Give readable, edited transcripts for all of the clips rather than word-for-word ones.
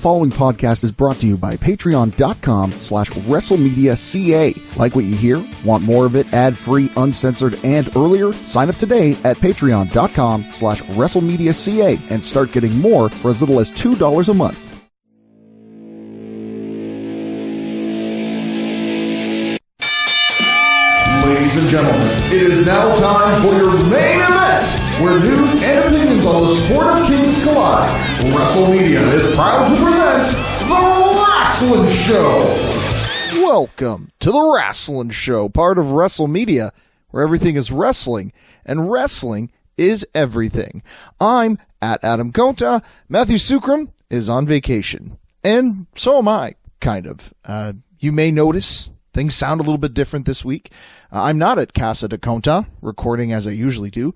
following podcast is brought to you by patreon.com/WrestleMedia.ca. Like what you hear? Want more of it ad-free, uncensored, and earlier? Sign up today at patreon.com/WrestleMedia.ca and start getting more for as little as $2 a month. Ladies and gentlemen, it is now time for your main event, where news and opinions on the sport of kings collide. WrestleMedia is proud to present The Wrasslun Show. Welcome to The Wrasslun Show, part of WrestleMedia, where everything is wrestling, and wrestling is everything. I'm at Adam Conta. Matthew Sukram is on vacation, and so am I, kind of. You may notice things sound a little bit different this week. I'm not at Casa de Conta, recording as I usually do.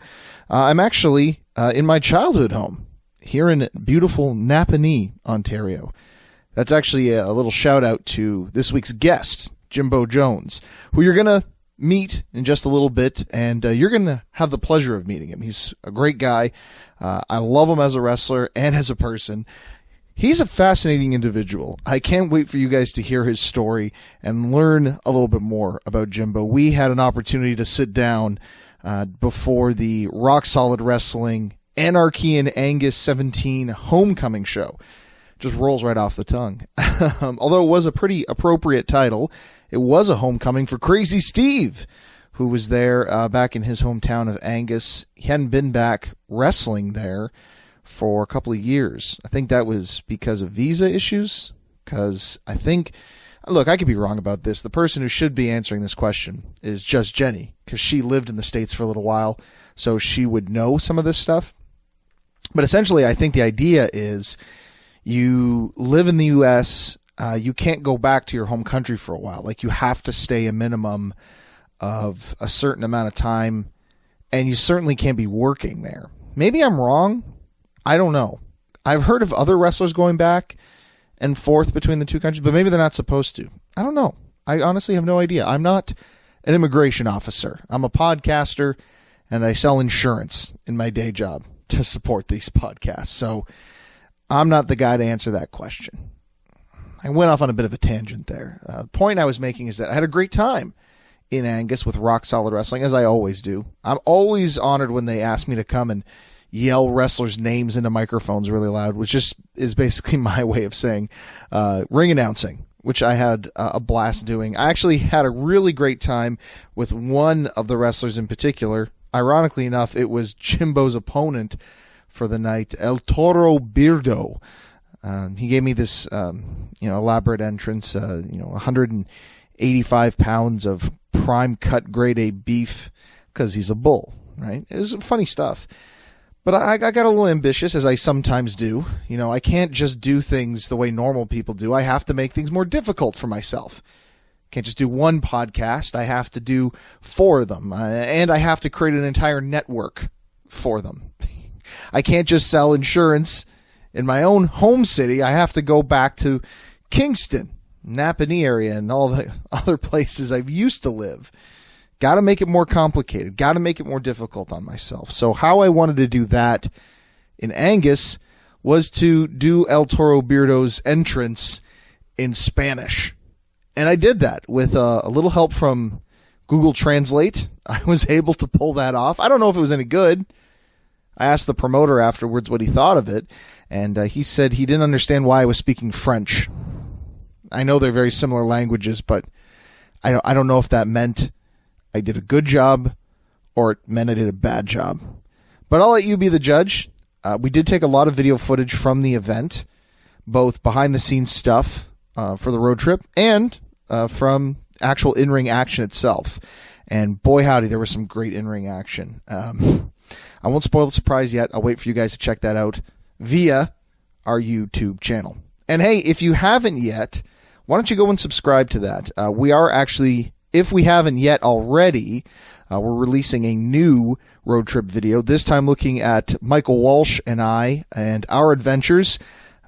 I'm actually in my childhood home, here in beautiful Napanee, Ontario. That's actually a little shout out to this week's guest, Jimbo Jones, who you're going to meet in just a little bit, and you're going to have the pleasure of meeting him. He's a great guy. I love him as a wrestler and as a person. He's a fascinating individual. I can't wait for you guys to hear his story and learn a little bit more about Jimbo. We had an opportunity to sit down before the Rock Solid Wrestling Anarchy and Angus 17 Homecoming show. Just rolls right off the tongue. Although it was a pretty appropriate title, it was a homecoming for Crazy Steve, who was there back in his hometown of Angus. He hadn't been back wrestling there for a couple of years. I think that was because of visa issues, because I think, look, I could be wrong about this. The person who should be answering this question is just Jenny, because she lived in the States for a little while, so she would know some of this stuff. But essentially, I think the idea is you live in the U.S., you can't go back to your home country for a while. Like, you have to stay a minimum of a certain amount of time, and you certainly can't be working there. Maybe I'm wrong. I don't know. I've heard of other wrestlers going back and forth between the two countries, but maybe they're not supposed to. I don't know. I honestly have no idea. I'm not an immigration officer. I'm a podcaster, and I sell insurance in my day job to support these podcasts. So I'm not the guy to answer that question. I went off on a bit of a tangent there. The point I was making is that I had a great time in Angus with Rock Solid Wrestling, as I always do. I'm always honored when they ask me to come and yell wrestlers' names into microphones really loud, which just is basically my way of saying ring announcing, which I had a blast doing. I actually had a really great time with one of the wrestlers in particular. Ironically enough, it was Jimbo's opponent for the night, El Toro Birdo. He gave me this elaborate entrance, 185 pounds of prime cut grade A beef, because he's a bull, right? It was funny stuff. But I got a little ambitious, as I sometimes do. You know, I can't just do things the way normal people do. I have to make things more difficult for myself. Can't just do one podcast. I have to do 4 of them. And I have to create an entire network for them. I can't just sell insurance in my own home city. I have to go back to Kingston, Napanee area, and all the other places I've used to live. Got to make it more complicated. Got to make it more difficult on myself. So how I wanted to do that in Angus was to do El Toro Birdo's entrance in Spanish. And I did that with a little help from Google Translate. I was able to pull that off. I don't know if it was any good. I asked the promoter afterwards what he thought of it, and he said he didn't understand why I was speaking French. I know they're very similar languages, but I don't know if that meant I did a good job or it meant I did a bad job. But I'll let you be the judge. We did take a lot of video footage from the event, both behind-the-scenes stuff for the road trip and from actual in-ring action itself. And boy howdy, there was some great in-ring action. I won't spoil the surprise yet. I'll wait for you guys to check that out via our YouTube channel. And hey, if you haven't yet, why don't you go and subscribe to that? We are actually, if we haven't yet already, we're releasing a new road trip video, this time looking at Michael Walsh and I and our adventures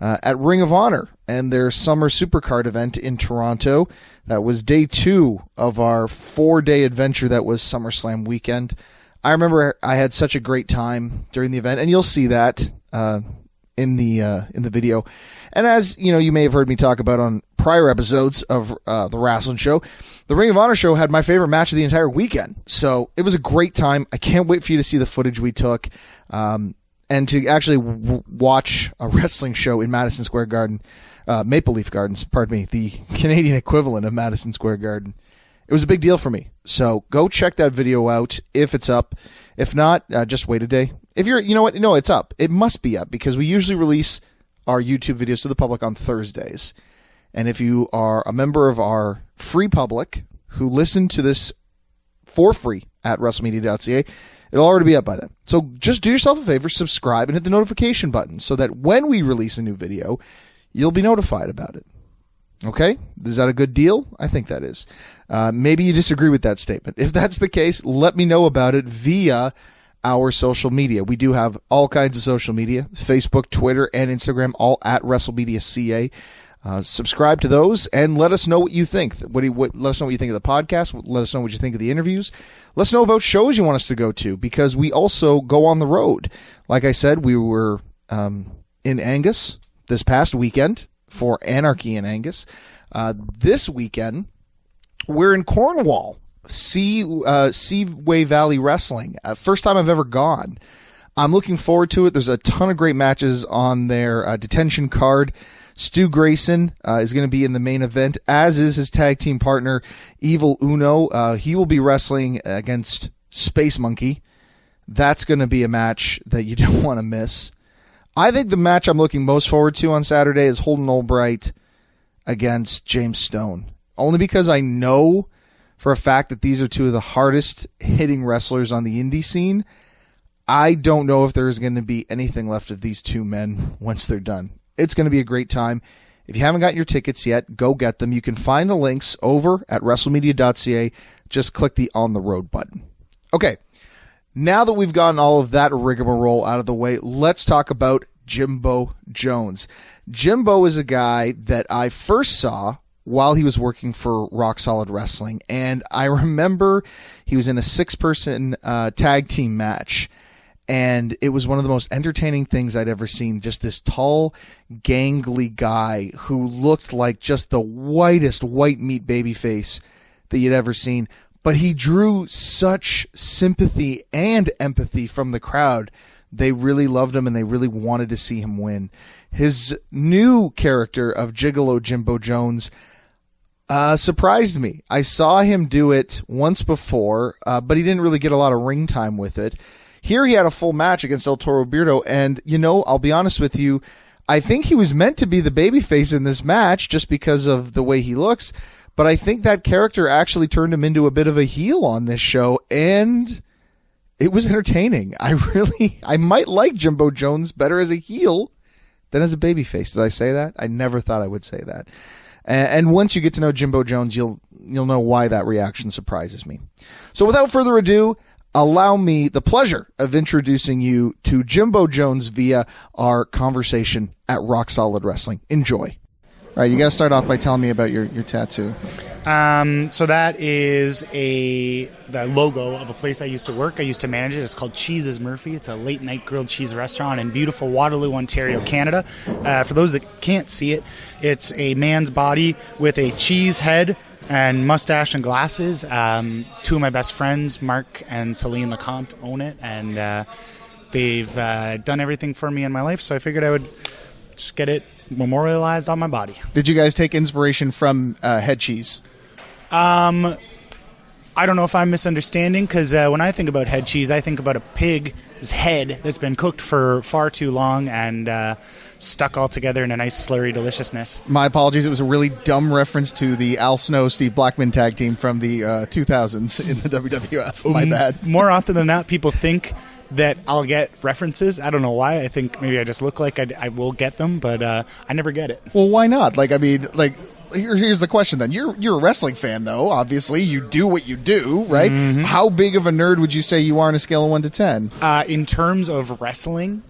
at Ring of Honor and their summer supercard event in Toronto. That was day 2 of our 4-day adventure that was SummerSlam weekend. I remember I had such a great time during the event, and you'll see that in the video. And as you know, you may have heard me talk about on prior episodes of the Wrasslun show, the Ring of Honor show had my favorite match of the entire weekend. So it was a great time. I can't wait for you to see the footage we took, and to actually watch a wrestling show in Madison Square Garden, Maple Leaf Gardens, pardon me, the Canadian equivalent of Madison Square Garden. It was a big deal for me. So go check that video out if it's up. If not, just wait a day. If you're, you know what? No, it's up. It must be up because we usually release our YouTube videos to the public on Thursdays. And if you are a member of our free public who listen to this for free at WrestleMedia.ca, it'll already be up by then. So just do yourself a favor, subscribe, and hit the notification button so that when we release a new video, you'll be notified about it. Okay? Is that a good deal? I think that is. Maybe you disagree with that statement. If that's the case, let me know about it via our social media. We do have all kinds of social media, Facebook, Twitter, and Instagram, all at WrestleMedia.ca. Subscribe to those and let us know what you think. Let us know what you think of the podcast. Let us know what you think of the interviews. Let us know about shows you want us to go to, because we also go on the road. Like I said, we were in Angus this past weekend for Anarchy in Angus. This weekend, we're in Cornwall, Seaway Valley Wrestling. First time I've ever gone. I'm looking forward to it. There's a ton of great matches on their detention card. Stu Grayson is going to be in the main event, as is his tag team partner, Evil Uno. He will be wrestling against Space Monkey. That's going to be a match that you don't want to miss. I think the match I'm looking most forward to on Saturday is Holden Albright against James Stone. Only because I know for a fact that these are two of the hardest hitting wrestlers on the indie scene. I don't know if there's going to be anything left of these two men once they're done. It's going to be a great time. If you haven't got your tickets yet, go get them. You can find the links over at WrestleMedia.ca. Just click the On the Road button. Okay, now that we've gotten all of that rigmarole out of the way, let's talk about Jimbo Jones. Jimbo is a guy that I first saw while he was working for Rock Solid Wrestling, and I remember he was in a 6-person tag team match. And it was one of the most entertaining things I'd ever seen. Just this tall, gangly guy who looked like just the whitest white meat baby face that you'd ever seen. But he drew such sympathy and empathy from the crowd. They really loved him and they really wanted to see him win. His new character of Gigolo Jimbo Jones surprised me. I saw him do it once before, but he didn't really get a lot of ring time with it. Here he had a full match against El Toro Beardo, and, you know, I'll be honest with you, I think he was meant to be the babyface in this match just because of the way he looks, but I think that character actually turned him into a bit of a heel on this show, and it was entertaining. I might like Jimbo Jones better as a heel than as a babyface. Did I say that? I never thought I would say that. And once you get to know Jimbo Jones, you'll know why that reaction surprises me. So without further ado, allow me the pleasure of introducing you to Jimbo Jones via our conversation at Rock Solid Wrestling. Enjoy. All right, you got to start off by telling me about your tattoo. So that is the logo of a place I used to work. I used to manage it. It's called Cheese's Murphy. It's a late-night grilled cheese restaurant in beautiful Waterloo, Ontario, Canada. For those that can't see it, it's a man's body with a cheese head and mustache and glasses. Two of my best friends, Mark and Celine Lecomte, own it, and they've done everything for me in my life, so I figured I would just get it memorialized on my body. Did you guys take inspiration from head cheese? I don't know if I'm misunderstanding, because when I think about head cheese, I think about a pig's head that's been cooked for far too long and stuck all together in a nice slurry deliciousness. My apologies. It was a really dumb reference to the Al Snow, Steve Blackman tag team from the 2000s in the WWF. My bad. More often than not, people think that I'll get references. I don't know why. I think maybe I just look like I will get them, but I never get it. Well, why not? Here's the question then. You're a wrestling fan, though. Obviously, you do what you do, right? Mm-hmm. How big of a nerd would you say you are on a scale of 1 to 10? In terms of wrestling,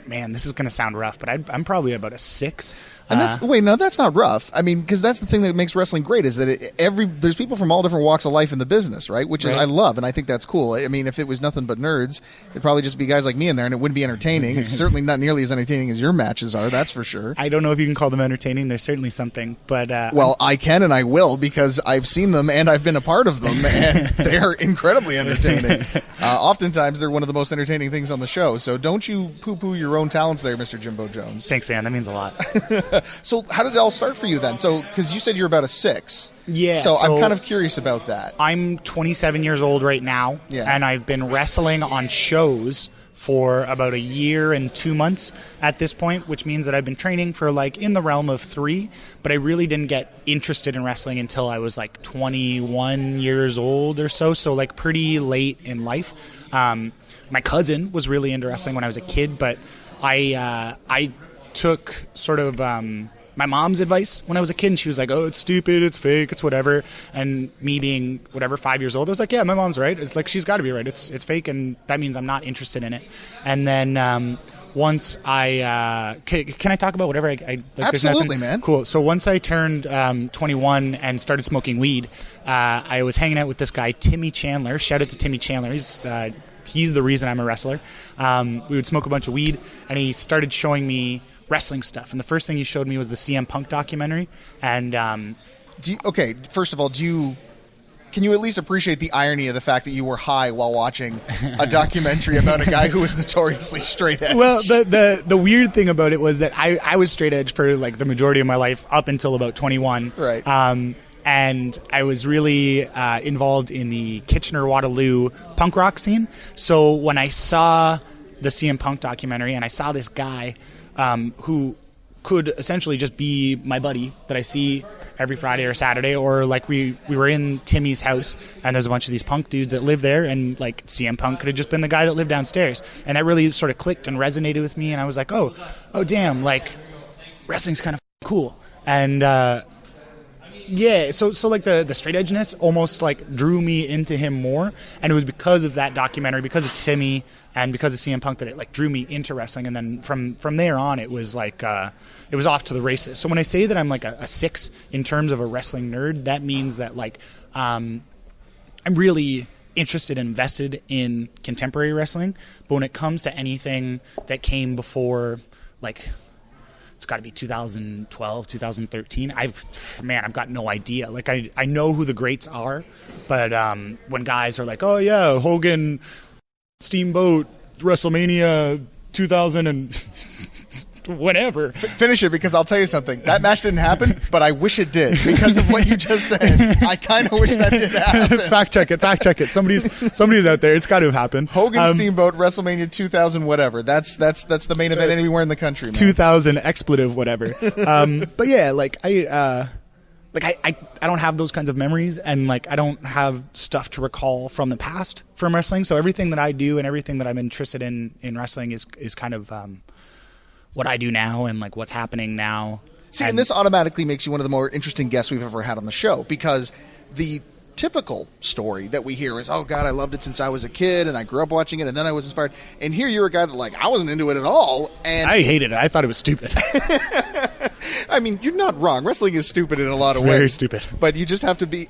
man, this is going to sound rough, but I'm probably about a 6. And that's not rough. I mean, because that's the thing that makes wrestling great is that there's people from all different walks of life in the business, right? Which is I love, and I think that's cool. I mean, if it was nothing but nerds, it'd probably just be guys like me in there, and it wouldn't be entertaining. It's certainly not nearly as entertaining as your matches are. That's for sure. I don't know if you can call them entertaining. There's certainly something, but well, I can and I will because I've seen them and I've been a part of them, and they are incredibly entertaining. Oftentimes, they're one of the most entertaining things on the show. So don't you poo-poo your own talents there, Mr. Jimbo Jones. Thanks, Ann. That means a lot. So how did it all start for you then? So because you said you're about a 6. Yeah. So I'm kind of curious about that. I'm 27 years old right now, and I've been wrestling on shows for about a year and 2 months at this point, which means that I've been training for like in the realm of 3, but I really didn't get interested in wrestling until I was like 21 years old or so like pretty late in life. My cousin was really into wrestling when I was a kid, but I took sort of my mom's advice when I was a kid, and she was like, oh, it's stupid, it's fake, it's whatever. And me being, 5 years old, I was like, yeah, my mom's right. It's like, she's got to be right. It's fake, and that means I'm not interested in it. And then once I can I talk about whatever I like? Absolutely, man. Cool. So once I turned 21 and started smoking weed, I was hanging out with this guy, Timmy Chandler. Shout out to Timmy Chandler. He's the reason I'm a wrestler. We would smoke a bunch of weed, and he started showing me wrestling stuff. And the first thing he showed me was the CM Punk documentary. And first of all, can you at least appreciate the irony of the fact that you were high while watching a documentary about a guy who was notoriously straight edge? Well, the weird thing about it was that I was straight edge for like the majority of my life up until about 21. Right. And I was really involved in the Kitchener-Waterloo punk rock scene. So when I saw the CM Punk documentary and I saw this guy who could essentially just be my buddy that I see every Friday or Saturday, or like we were in Timmy's house and there's a bunch of these punk dudes that live there, and like CM Punk could have just been the guy that lived downstairs. And that really sort of clicked and resonated with me, and I was like, oh damn, like wrestling's kind of cool. And so like the straight edgeness almost like drew me into him more, and it was because of that documentary, because of Timmy, and because of CM Punk that it like drew me into wrestling. And then from there on, it was like it was off to the races. So when I say that I'm like a 6 in terms of a wrestling nerd, that means that like I'm really interested and invested in contemporary wrestling. But when it comes to anything that came before, like, it's got to be 2012, 2013. I've got no idea. Like I know who the greats are, but when guys are like, oh yeah, Hogan, Steamboat, WrestleMania 2000 and whatever. Finish it, because I'll tell you something. That match didn't happen, but I wish it did because of what you just said. I kind of wish that did happen. Fact check it. Somebody's out there. It's got to have happened. Hogan, Steamboat, WrestleMania 2000, whatever. That's the main event anywhere in the country, man. 2000 expletive, whatever. But yeah, like I don't have those kinds of memories, and like I don't have stuff to recall from the past from wrestling. So everything that I do and everything that I'm interested in wrestling is kind of what I do now and like what's happening now. See, and this automatically makes you one of the more interesting guests we've ever had on the show, because the typical story that we hear is, oh God, I loved it since I was a kid and I grew up watching it and then I was inspired. And here you're a guy that like, I wasn't into it at all. And I hated it. I thought it was stupid. I mean, you're not wrong. Wrestling is stupid in a lot of ways. Very stupid. But you just have to be,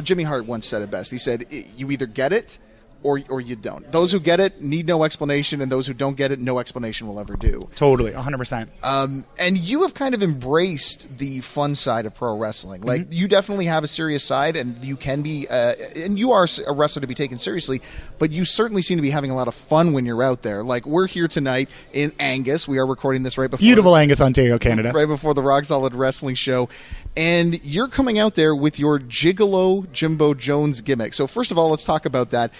Jimmy Hart once said it best. He said, you either get it or you don't. Those who get it need no explanation, and those who don't get it, no explanation will ever do. Totally, 100%. And you have kind of embraced the fun side of pro wrestling. Like, you definitely have a serious side, and you can be, and you are a wrestler to be taken seriously, but you certainly seem to be having a lot of fun when you're out there. Like, we're here tonight in Angus. We are recording this right before... Beautiful Angus, Ontario, Canada. Right before the Rock Solid Wrestling Show. And you're coming out there with your Gigolo Jimbo Jones gimmick. So first of all, let's talk about that.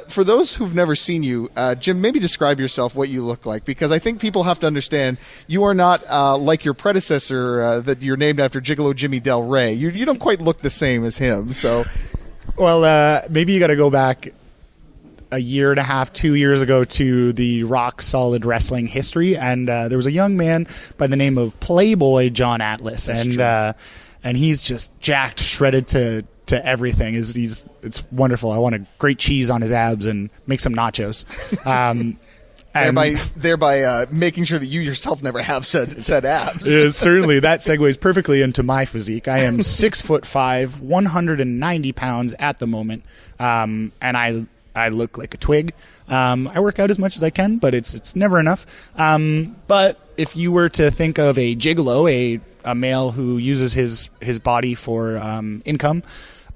For those who've never seen you, Jim, maybe describe yourself, what you look like, because I think people have to understand you are not like your predecessor that you're named after, Gigolo Jimmy Del Rey. You don't quite look the same as him. So, well, maybe you got to go back a year and a half, 2 years ago to the Rock Solid Wrestling history, and there was a young man by the name of Playboy John Atlas, and he's just jacked, shredded to everything. It's wonderful. I want a great cheese on his abs and make some nachos. Thereby making sure that you yourself never have said abs. Certainly, that segues perfectly into my physique. I am 6'5", 190 pounds at the moment, and I look like a twig. I work out as much as I can, but it's never enough. But if you were to think of a gigolo, a male who uses his body for income,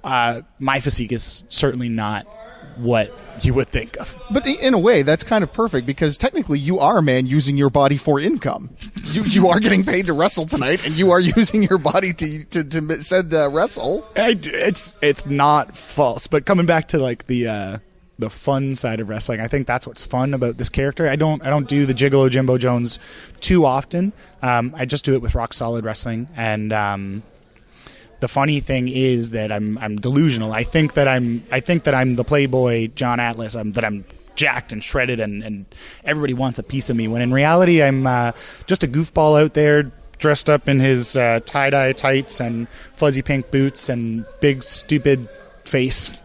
my physique is certainly not what you would think of. But in a way, that's kind of perfect, because technically you are a man using your body for income. You are getting paid to wrestle tonight, and you are using your body to wrestle. It's not false, but coming back to like the fun side of wrestling, I think that's what's fun about this character. I don't do the gigolo Jimbo Jones too often. I just do it with rock solid wrestling, and the funny thing is that I'm delusional. I think that I'm the Playboy John Atlas. That I'm jacked and shredded, and everybody wants a piece of me. When in reality, I'm just a goofball out there, dressed up in his tie-dye tights and fuzzy pink boots and big stupid face.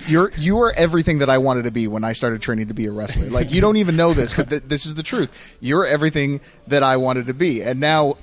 You are everything that I wanted to be when I started training to be a wrestler. Like, you don't even know this, but this is the truth. You're everything that I wanted to be, and now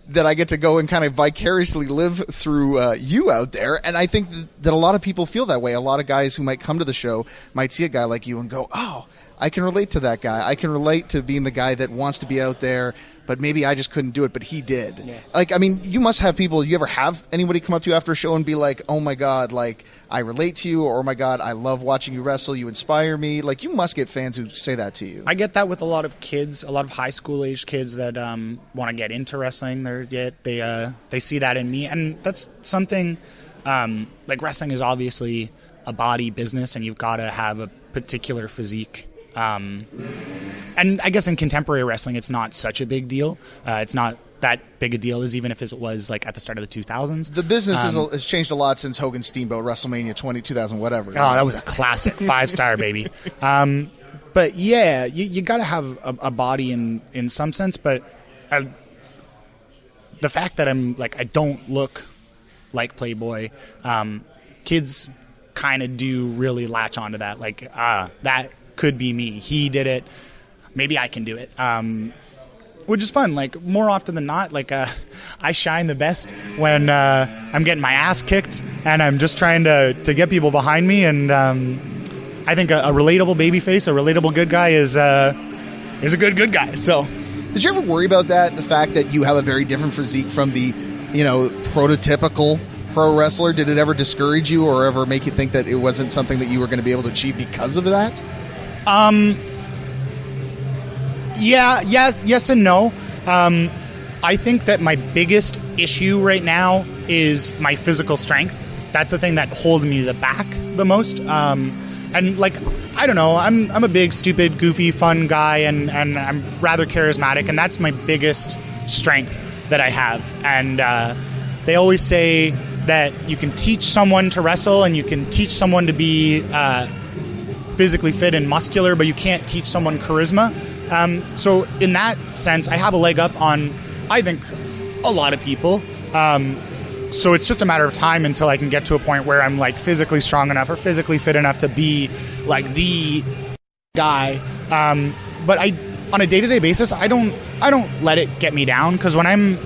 that I get to go and kind of vicariously live through you out there. And I think that a lot of people feel that way. A lot of guys who might come to the show might see a guy like you and go, oh, I can relate to that guy. I can relate to being the guy that wants to be out there, but maybe I just couldn't do it, but he did. Yeah. Like, I mean, you must have people, you ever have anybody come up to you after a show and be like, oh my God, like, I relate to you, or oh my God, I love watching you wrestle, you inspire me. Like, you must get fans who say that to you. I get that with a lot of kids, a lot of high school age kids that want to get into wrestling. They see that in me, and that's something, like, wrestling is obviously a body business, and you've got to have a particular physique. And I guess in contemporary wrestling, it's not such a big deal. It's not that big a deal as even if it was like at the start of the 2000s. The business has changed a lot since Hogan Steamboat, WrestleMania 2000, whatever. Oh, that was a classic 5-star, baby. But yeah, you got to have a body in some sense. But the fact that I don't look like Playboy, kids kind of do really latch onto that. Like, that could be me. He did it. Maybe I can do it. Which is fun. Like, more often than not, like, I shine the best when I'm getting my ass kicked and I'm just trying to get people behind me. And I think a relatable babyface, a relatable good guy is a good guy. So, did you ever worry about that? The fact that you have a very different physique from the, prototypical pro wrestler? Did it ever discourage you or ever make you think that it wasn't something that you were going to be able to achieve because of that? Yes and no. I think that my biggest issue right now is my physical strength. That's the thing that holds me back the most. And like, I don't know, I'm a big, stupid, goofy, fun guy, and I'm rather charismatic, and that's my biggest strength that I have. And they always say that you can teach someone to wrestle and you can teach someone to be physically fit and muscular, but you can't teach someone charisma. So in that sense, I have a leg up on, I think, a lot of people. So it's just a matter of time until I can get to a point where I'm like physically strong enough or physically fit enough to be like the guy. But on a day-to-day basis, I don't let it get me down, because when I'm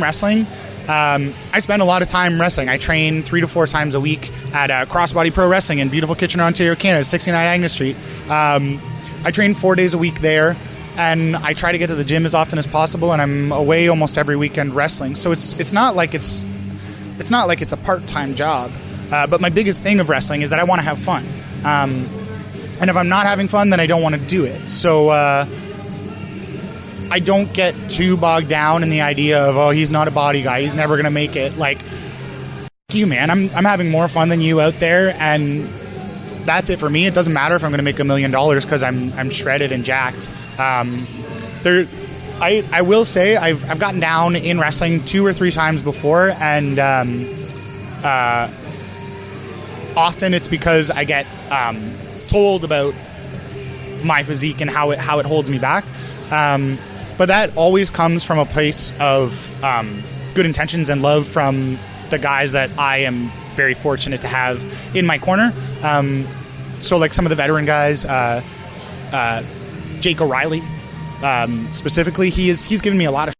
wrestling, I spend a lot of time wrestling. I train 3 to 4 times a week at Crossbody Pro Wrestling in beautiful Kitchener, Ontario, Canada, 69 Agnes Street. I train 4 days a week there, and I try to get to the gym as often as possible, and I'm away almost every weekend wrestling. So it's not like it's a part-time job. But my biggest thing of wrestling is that I want to have fun. And if I'm not having fun, then I don't want to do it. So I don't get too bogged down in the idea of, oh, he's not a body guy, he's never going to make it. Like, f*** you, man. I'm having more fun than you out there, and that's it for me. It doesn't matter if I'm going to make $1 million because I'm shredded and jacked. I will say I've gotten down in wrestling 2 or 3 times before, and often it's because I get told about my physique and how it holds me back. But that always comes from a place of good intentions and love from the guys that I am very fortunate to have in my corner. So like some of the veteran guys, Jake O'Reilly, specifically, he's given me a lot of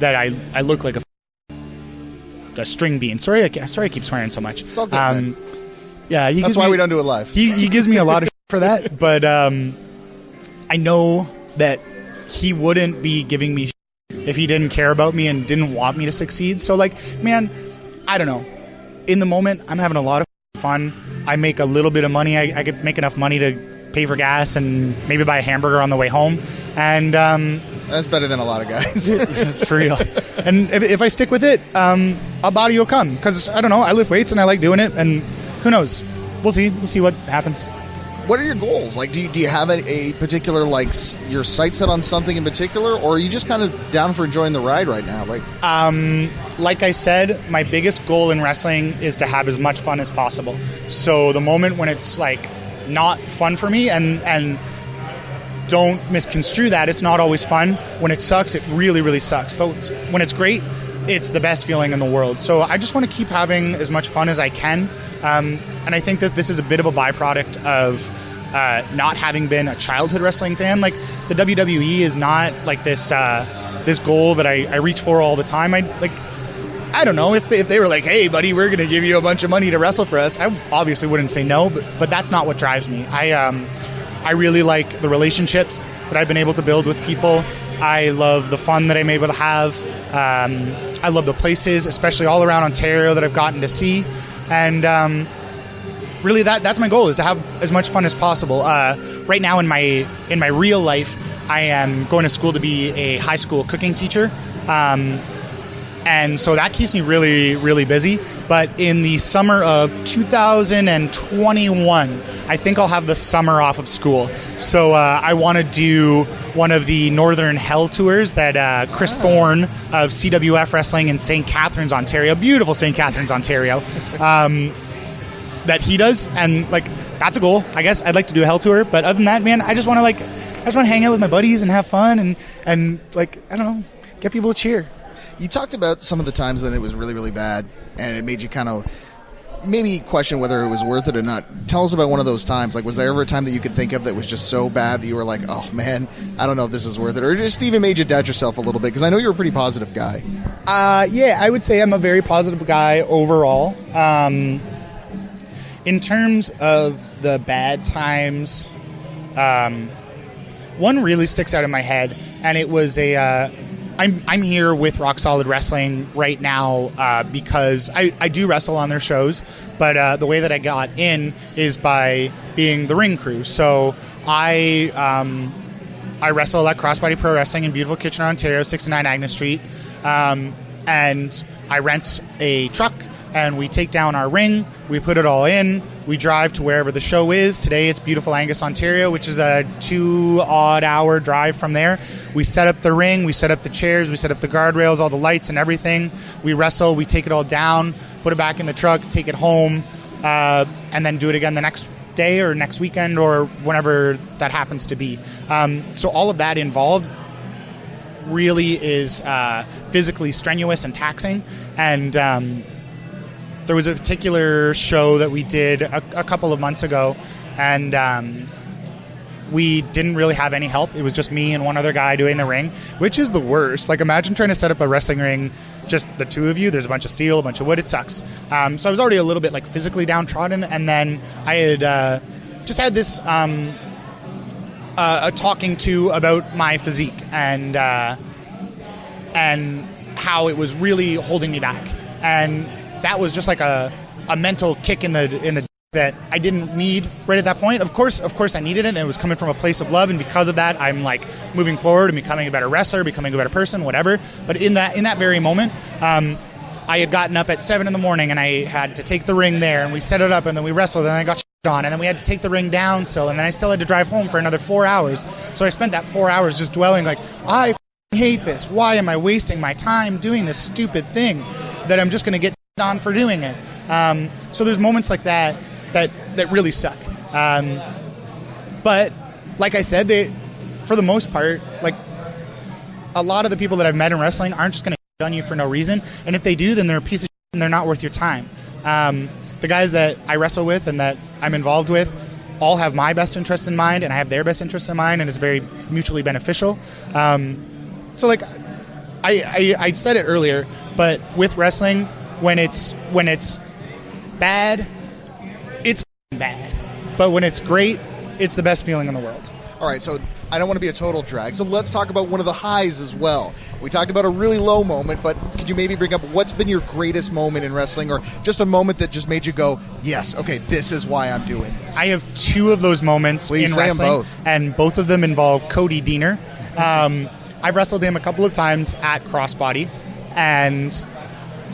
that I look like a string bean. Sorry, I keep swearing so much. It's all good, man. Yeah, that's why we don't do it live. He gives me a lot of for that, but I know that he wouldn't be giving me if he didn't care about me and didn't want me to succeed. So, like, man, I don't know. In the moment, I'm having a lot of fun. I make a little bit of money. I could make enough money to pay for gas and maybe buy a hamburger on the way home. And that's better than a lot of guys. It's for real. And if I stick with it, a body will come. Because, I don't know, I lift weights and I like doing it. And who knows? We'll see. We'll see what happens. What are your goals? Like, do you have a particular, like, your sights set on something in particular, or are you just kind of down for enjoying the ride right now? Like I said, my biggest goal in wrestling is to have as much fun as possible. So the moment when it's, like, not fun for me, and don't misconstrue that, it's not always fun. When it sucks, it really, really sucks. But when it's great, it's the best feeling in the world. So I just want to keep having as much fun as I can. And I think that this is a bit of a byproduct of not having been a childhood wrestling fan. Like, the WWE is not like this this goal that I reach for all the time. I don't know, if they were like, hey, buddy, we're going to give you a bunch of money to wrestle for us, I obviously wouldn't say no, but that's not what drives me. I really like the relationships that I've been able to build with people. I love the fun that I'm able to have. I love the places, especially all around Ontario, that I've gotten to see. And really, that's my goal, is to have as much fun as possible. Right now in my real life, I am going to school to be a high school cooking teacher. And so that keeps me really, really busy. But in the summer of 2021, I think I'll have the summer off of school. So I want to do one of the Northern Hell tours that Chris Thorne of CWF Wrestling in St. Catharines, Ontario, beautiful St. Catharines, Ontario, that he does. And, like, that's a goal. I guess I'd like to do a Hell tour. But other than that, man, I just want to hang out with my buddies and have fun and like, I don't know, get people to cheer. You talked about some of the times that it was really, really bad, and it made you kind of maybe question whether it was worth it or not. Tell us about one of those times. Like, was there ever a time that you could think of that was just so bad that you were like, oh, man, I don't know if this is worth it, or just even made you doubt yourself a little bit? Because I know you're a pretty positive guy. Yeah, I would say I'm a very positive guy overall. In terms of the bad times, one really sticks out in my head, and it was I'm here with Rock Solid Wrestling right now because I do wrestle on their shows, but the way that I got in is by being the ring crew. So I wrestle at Crossbody Pro Wrestling in beautiful Kitchener, Ontario, 69 Agnes Street, and I rent a truck, and we take down our ring, we put it all in, we drive to wherever the show is. Today it's beautiful Angus, Ontario, which is a 2-odd-hour drive from there. We set up the ring, we set up the chairs, we set up the guardrails, all the lights and everything. We wrestle, we take it all down, put it back in the truck, take it home, and then do it again the next day or next weekend or whenever that happens to be. So all of that involved really is physically strenuous and taxing. And there was a particular show that we did a couple of months ago, and we didn't really have any help. It was just me and one other guy doing the ring, which is the worst. Like, imagine trying to set up a wrestling ring, just the two of you. There's a bunch of steel, a bunch of wood. It sucks. So I was already a little bit, like, physically downtrodden, and then I had just had this a talking to about my physique and how it was really holding me back. And that was just like a mental kick in the that I didn't need right at that point. Of course I needed it, and it was coming from a place of love, and because of that, I'm like moving forward and becoming a better wrestler, becoming a better person, whatever. But in that very moment, I had gotten up at 7 a.m. and I had to take the ring there, and we set it up, and then we wrestled, and I got shit on, and then we had to take the ring down still, and then I still had to drive home for another 4 hours. So I spent that 4 hours just dwelling like, I hate this. Why am I wasting my time doing this stupid thing that I'm just going to get on for doing it? So there's moments like that really suck. But like I said, for the most part, like, a lot of the people that I've met in wrestling aren't just going to on you for no reason. And if they do, then they're a piece of shit and they're not worth your time. The guys that I wrestle with and that I'm involved with all have my best interest in mind, and I have their best interest in mind, and it's very mutually beneficial. So like I said it earlier, but with wrestling, when it's bad, it's bad. But when it's great, it's the best feeling in the world. All right, so I don't want to be a total drag, so let's talk about one of the highs as well. We talked about a really low moment, but could you maybe bring up what's been your greatest moment in wrestling, or just a moment that just made you go, yes, okay, this is why I'm doing this? I have two of those moments in wrestling. Please say them both. And both of them involve Cody Deaner. I've wrestled him a couple of times at Crossbody, and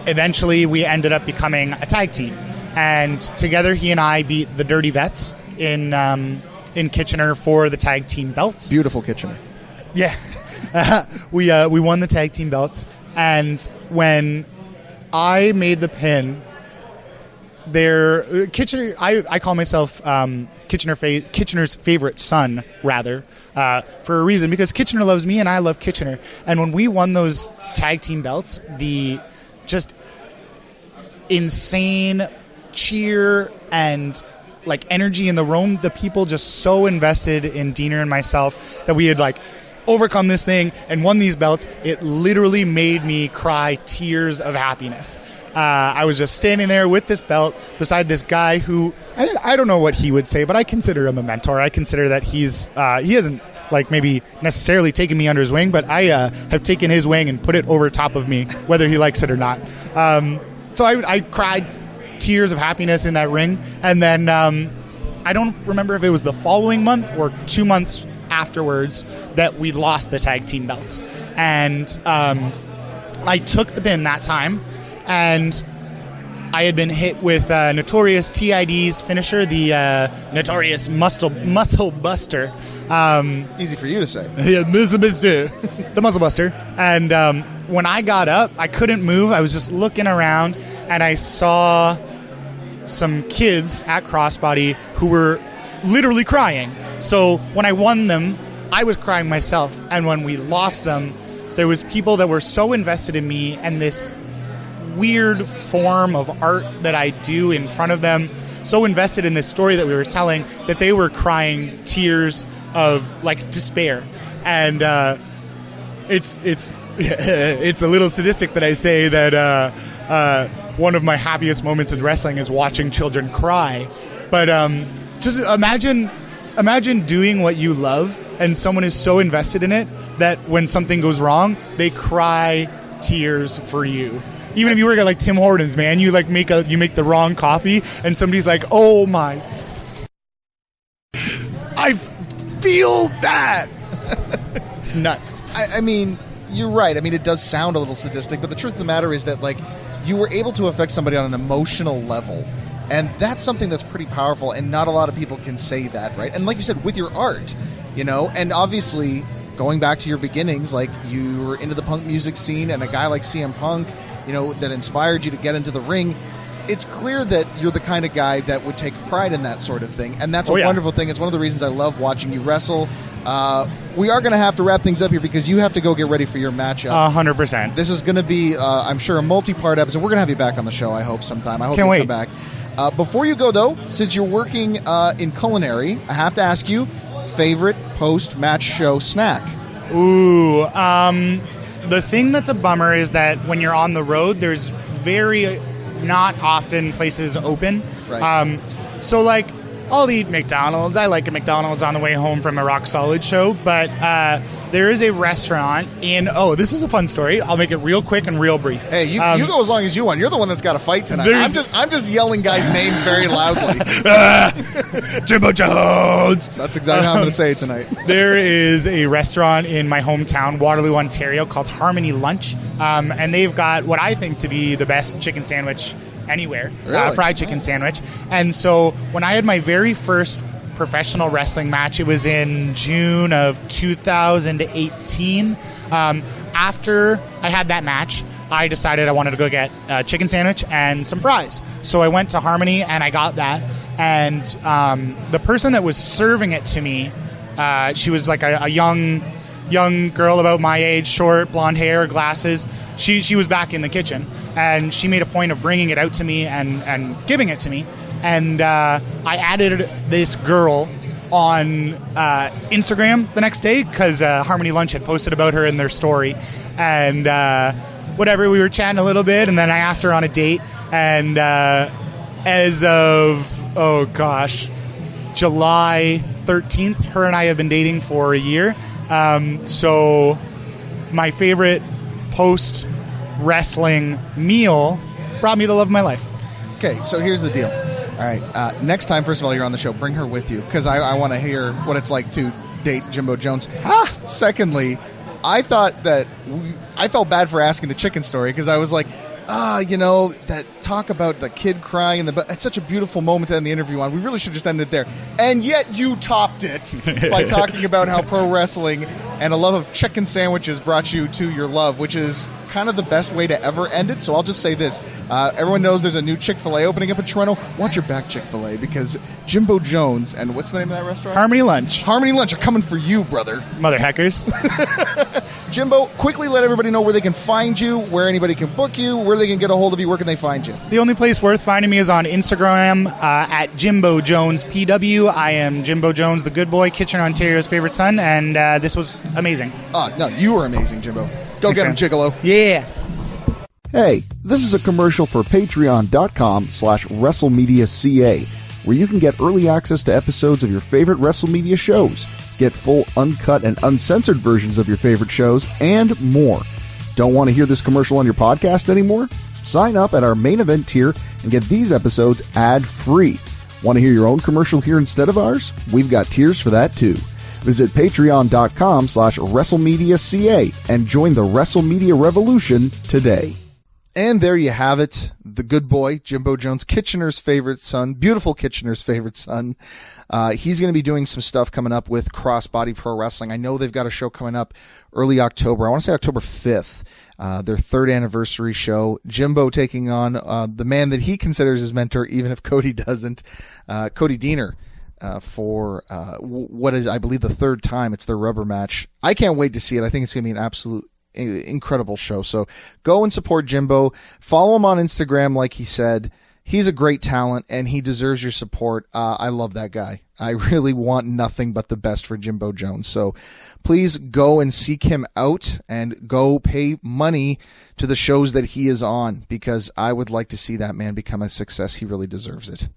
eventually we ended up becoming a tag team. And together he and I beat the Dirty Vets in Kitchener for the tag team belts. Beautiful Kitchener. Yeah. We won the tag team belts, and when I made the pin, Kitchener, I call myself Kitchener's favorite son, rather, for a reason, because Kitchener loves me and I love Kitchener. And when we won those tag team belts, the just insane cheer and like energy in the room, the people just so invested in Deaner and myself that we had like overcome this thing and won these belts. It literally made me cry tears of happiness. I was just standing there with this belt beside this guy who I don't know what he would say, but I consider him a mentor. I consider that he hasn't like maybe necessarily taken me under his wing, but I have taken his wing and put it over top of me, whether he likes it or not. So I cried tears of happiness in that ring, and then I don't remember if it was the following month or 2 months afterwards that we lost the tag team belts, and I took the pin that time, and I had been hit with Notorious TID's finisher, the Notorious Muscle Buster. Easy for you to say. Yeah, the Muscle Buster. And when I got up, I couldn't move. I was just looking around, and I saw some kids at Crossbody who were literally crying. So when I won them, I was crying myself. And when we lost them, there was people that were so invested in me and this weird form of art that I do in front of them, so invested in this story that we were telling, that they were crying tears of like despair. And it's a little sadistic that I say that one of my happiest moments in wrestling is watching children cry. But just imagine doing what you love and someone is so invested in it that when something goes wrong, they cry tears for you. Even if you work at like Tim Hortons, man, you make the wrong coffee and somebody's like, "Oh my, I feel that." It's nuts. I mean, you're right. I mean, it does sound a little sadistic, but the truth of the matter is that like you were able to affect somebody on an emotional level, and that's something that's pretty powerful. And not a lot of people can say that, right? And like you said, with your art, and obviously going back to your beginnings, like you were into the punk music scene, and a guy like CM Punk, that inspired you to get into the ring. It's clear that you're the kind of guy that would take pride in that sort of thing, and that's a wonderful thing. It's one of the reasons I love watching you wrestle. We are going to have to wrap things up here because you have to go get ready for your matchup. 100%. This is going to be, I'm sure, a multi-part episode. We're going to have you back on the show, I hope, sometime. I hope you come back. Before you go, though, since you're working in culinary, I have to ask you, favorite post-match show snack? Ooh, the thing that's a bummer is that when you're on the road, there's very not often places open. Right. So like I'll eat McDonald's. I like a McDonald's on the way home from a Rock Solid show, but there is a restaurant in, this is a fun story. I'll make it real quick and real brief. Hey, you go as long as you want. You're the one that's got to fight tonight. I'm just yelling guys' names very loudly. Jimbo Jones! That's exactly how I'm going to say it tonight. There is a restaurant in my hometown, Waterloo, Ontario, called Harmony Lunch, and they've got what I think to be the best chicken sandwich anywhere, really? Fried chicken sandwich. And so when I had my very first professional wrestling match, it was in June of 2018. After I had that match, I decided I wanted to go get a chicken sandwich and some fries. So I went to Harmony and I got that. And the person that was serving it to me, she was like a young girl about my age, short, blonde hair, glasses. She was back in the kitchen, and she made a point of bringing it out to me and giving it to me. And I added this girl on Instagram the next day because Harmony Lunch had posted about her in their story. And whatever, we were chatting a little bit, and then I asked her on a date. And as of, July 13th, her and I have been dating for a year. So my favorite post-wrestling meal brought me the love of my life. Okay, so here's the deal. All right, next time, first of all, you're on the show, bring her with you, because I want to hear what it's like to date Jimbo Jones. Secondly, I thought that I felt bad for asking the chicken story, because I was like, that talk about the kid crying, it's such a beautiful moment to end the interview on. We really should just end it there. And yet you topped it by talking about how pro wrestling and a love of chicken sandwiches brought you to your love, which is kind of the best way to ever end it. So I'll just say this. Everyone knows there's a new Chick-fil-A opening up in Toronto. Watch your back, Chick-fil-A, because Jimbo Jones and what's the name of that restaurant? Harmony Lunch. Harmony Lunch are coming for you, brother. Mother heckers. Jimbo, quickly let everybody know where they can find you, where anybody can book you, where they can get a hold of you, where can they find you? The only place worth finding me is on Instagram at Jimbo Jones PW. I am Jimbo Jones, the good boy, Kitchener, Ontario's favorite son, and this was amazing. No, you were amazing, Jimbo. Go get him, Gigolo. Yeah. Hey, this is a commercial for patreon.com/WrestleMedia.ca, where you can get early access to episodes of your favorite WrestleMedia shows, get full uncut and uncensored versions of your favorite shows, and more. Don't want to hear this commercial on your podcast anymore? Sign up at our main event tier and get these episodes ad-free. Want to hear your own commercial here instead of ours? We've got tiers for that too. Visit patreon.com/WrestleMedia.ca and join the WrestleMedia revolution today. And there you have it. The good boy, Jimbo Jones, Kitchener's favorite son, beautiful Kitchener's favorite son. He's going to be doing some stuff coming up with Crossbody Pro Wrestling. I know they've got a show coming up early October. I want to say October 5th, their third anniversary show. Jimbo taking on the man that he considers his mentor, even if Cody doesn't, Cody Deaner. For what is, I believe, the third time. It's their rubber match. I can't wait to see it. I think it's going to be an absolute incredible show. So go and support Jimbo. Follow him on Instagram, like he said. He's a great talent, and he deserves your support. I love that guy. I really want nothing but the best for Jimbo Jones. So please go and seek him out and go pay money to the shows that he is on, because I would like to see that man become a success. He really deserves it.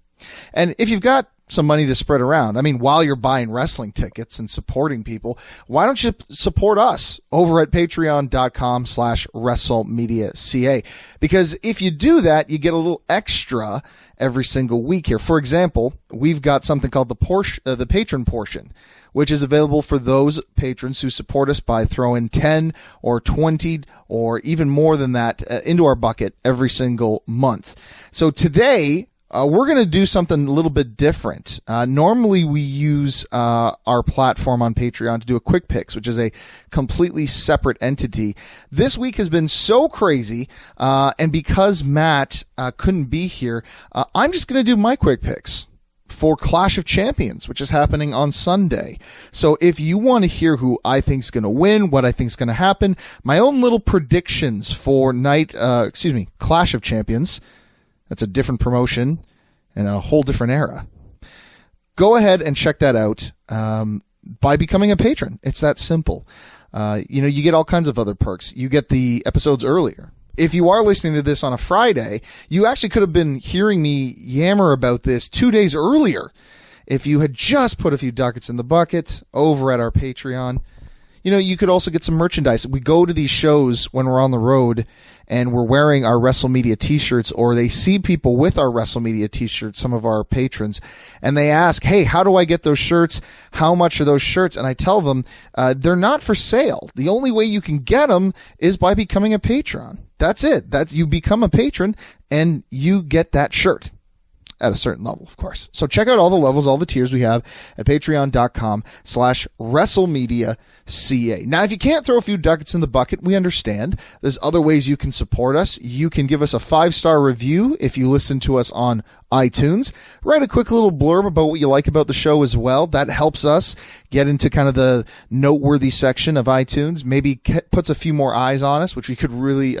And if you've got some money to spread around, I mean, while you're buying wrestling tickets and supporting people, why don't you support us over at patreon.com/WrestleMedia.ca? Because if you do that, you get a little extra every single week here. For example, we've got something called the patron portion, which is available for those patrons who support us by throwing 10 or 20 or even more than that into our bucket every single month. So today, we're going to do something a little bit different. Normally we use our platform on Patreon to do a quick picks, which is a completely separate entity. This week has been so crazy, and because Matt couldn't be here, I'm just going to do my quick picks for Clash of Champions, which is happening on Sunday. So if you want to hear who I think's going to win, what I think's going to happen, my own little predictions for Clash of Champions. That's a different promotion and a whole different era. Go ahead and check that out by becoming a patron. It's that simple. You get all kinds of other perks. You get the episodes earlier. If you are listening to this on a Friday, you actually could have been hearing me yammer about this 2 days earlier if you had just put a few ducats in the bucket over at our Patreon. You could also get some merchandise. We go to these shows when we're on the road and we're wearing our WrestleMedia t-shirts, or they see people with our WrestleMedia t-shirts, some of our patrons, and they ask, hey, how do I get those shirts? How much are those shirts? And I tell them, they're not for sale. The only way you can get them is by becoming a patron. That's it. You become a patron and you get that shirt. At a certain level, of course. So check out all the levels, all the tiers we have at patreon.com/WrestleMedia.ca. Now, if you can't throw a few ducats in the bucket, we understand. There's other ways you can support us. You can give us a 5-star review if you listen to us on iTunes. Write a quick little blurb about what you like about the show as well. That helps us get into kind of the noteworthy section of iTunes. Maybe puts a few more eyes on us, which we could really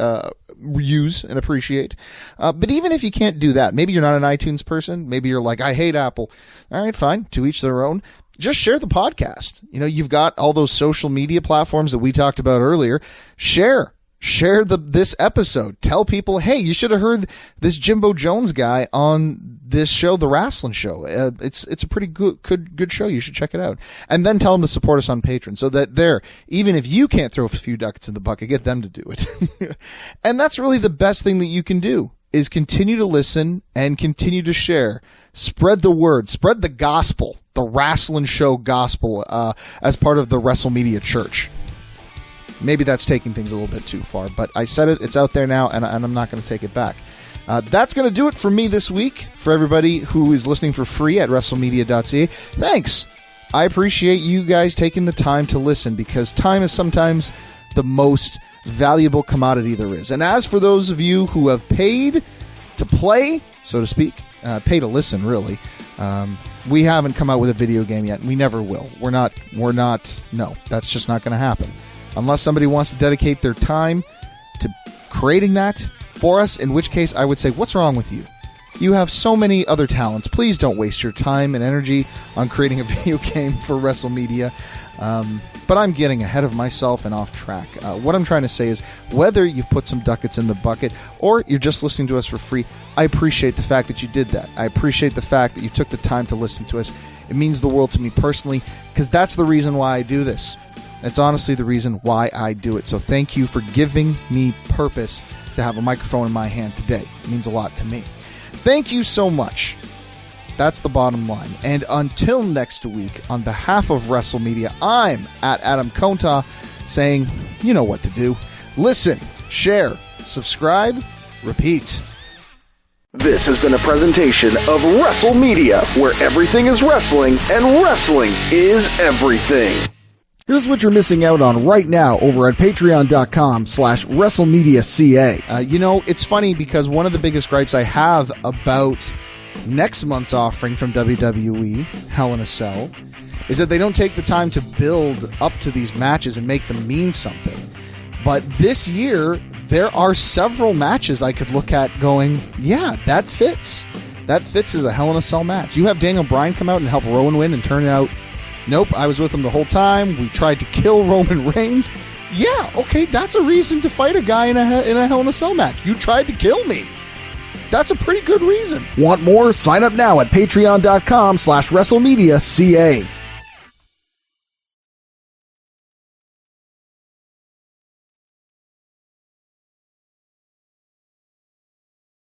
use and appreciate. But even if you can't do that, maybe you're not an iTunes person. Maybe you're like, I hate Apple. All right, fine. To each their own. Just share the podcast. You've got all those social media platforms that we talked about earlier. Share this episode. Tell people, hey, you should have heard this Jimbo Jones guy on this show, the Wrasslun Show. It's a pretty good show. You should check it out. And then tell them to support us on Patreon, so that even if you can't throw a few ducats in the bucket, get them to do it. And that's really the best thing that you can do, is continue to listen and continue to share. Spread the word, spread the gospel, the Wrasslun Show gospel, as part of the WrestleMedia Church. Maybe that's taking things a little bit too far, but I said it. It's out there now, and I'm not going to take it back. That's going to do it for me this week. For everybody who is listening for free at WrestleMedia.ca, thanks. I appreciate you guys taking the time to listen, because time is sometimes the most valuable commodity there is. And as for those of you who have paid to play, so to speak, pay to listen, really, we haven't come out with a video game yet. We never will. We're not. No, that's just not going to happen. Unless somebody wants to dedicate their time to creating that for us, in which case I would say, what's wrong with you? You have so many other talents. Please don't waste your time and energy on creating a video game for WrestleMedia. But I'm getting ahead of myself and off track. What I'm trying to say is, whether you've put some ducats in the bucket or you're just listening to us for free, I appreciate the fact that you did that. I appreciate the fact that you took the time to listen to us. It means the world to me personally, because that's the reason why I do this. That's honestly the reason why I do it. So thank you for giving me purpose to have a microphone in my hand today. It means a lot to me. Thank you so much. That's the bottom line. And until next week, on behalf of WrestleMedia, I'm at Adam Conta saying, you know what to do. Listen, share, subscribe, repeat. This has been a presentation of WrestleMedia, where everything is wrestling and wrestling is everything. Here's what you're missing out on right now over at patreon.com/WrestleMedia.ca. It's funny, because one of the biggest gripes I have about next month's offering from WWE, Hell in a Cell, is that they don't take the time to build up to these matches and make them mean something. But this year, there are several matches I could look at going, yeah, that fits. That fits as a Hell in a Cell match. You have Daniel Bryan come out and help Rowan win, and turn out, nope, I was with him the whole time. We tried to kill Roman Reigns. Yeah, okay, that's a reason to fight a guy in a Hell in a Cell match. You tried to kill me. That's a pretty good reason. Want more? Sign up now at patreon.com/WrestleMedia.ca.